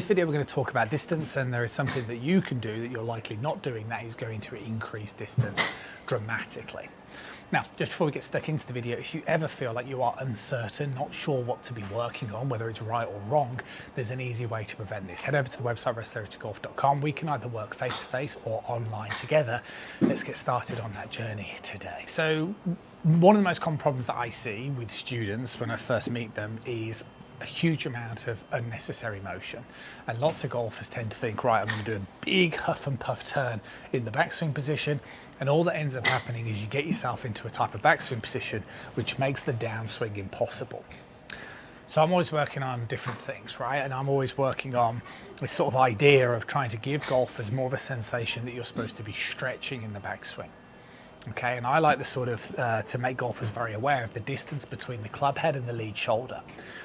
video we're going to talk about distance, and there is something that you can do that you're likely not doing that is going to increase distance dramatically. Now, just before we get stuck into the video, if you ever feel like you are uncertain, not sure what to be working on, whether it's right or wrong, there's an easy way to prevent this. Head over to the website restlarityGolf.com. We can either work face-to-face or online together. Let's get started on that journey today. So one of the most common problems that I see with students when I first meet them is a huge amount of unnecessary motion, and lots of golfers tend to think, right, I'm going to do a big huff and puff turn in the backswing position, and all that ends up happening is you get yourself into a type of backswing position which makes the downswing impossible. So I'm always working on different things, right? And I'm always working on this sort of idea of trying to give golfers more of a sensation that you're supposed to be stretching in the backswing. Okay, and I like the sort of to make golfers very aware of the distance between the club head and the lead shoulder.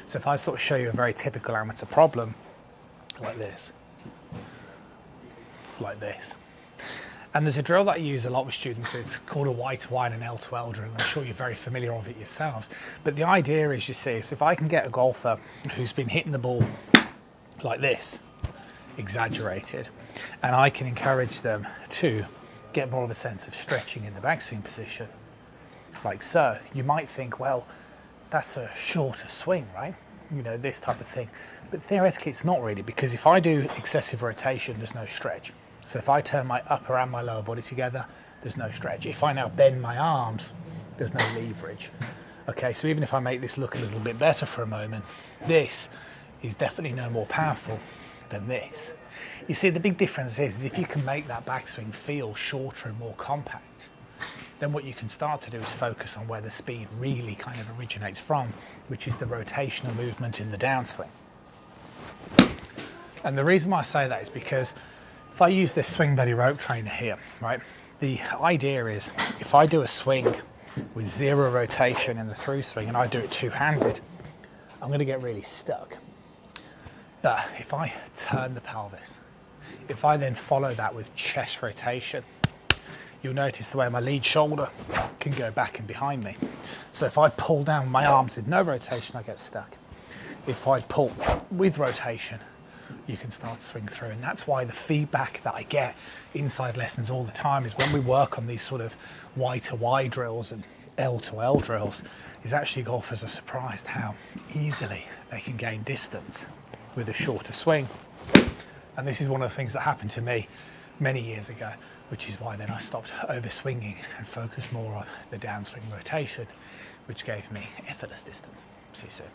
So if I sort of show you a very typical amateur problem, like this, and there's a drill that I use a lot with students. It's called a Y to Y and an L to L drill. I'm sure you're very familiar with it yourselves. But the idea is, you see, is if I can get a golfer who's been hitting the ball like this, exaggerated, and I can encourage them to get more of a sense of stretching in the backswing position, like so, you might think, well, that's a shorter swing, right? You know, this type of thing. But theoretically, it's not really, because if I do excessive rotation, there's no stretch. So if I turn my upper and my lower body together, there's no stretch. If I now bend my arms, there's no leverage. Okay, so even if I make this look a little bit better for a moment, this is definitely no more powerful than this. You see, the big difference is if you can make that backswing feel shorter and more compact, then what you can start to do is focus on where the speed really kind of originates from, which is the rotational movement in the downswing. And the reason why I say that is because if I use this swing buddy rope trainer here, right, the idea is if I do a swing with zero rotation in the through swing and I do it two-handed, I'm going to get really stuck. But if I turn the pelvis, if I then follow that with chest rotation, you'll notice the way my lead shoulder can go back and behind me. So if I pull down my arms with no rotation, I get stuck. If I pull with rotation, you can start to swing through. And that's why the feedback that I get inside lessons all the time is when we work on these sort of Y to Y drills and L to L drills, is actually golfers are surprised how easily they can gain distance with a shorter swing. And this is one of the things that happened to me many years ago, which is why then I stopped overswinging and focused more on the downswing rotation, which gave me effortless distance. See you soon.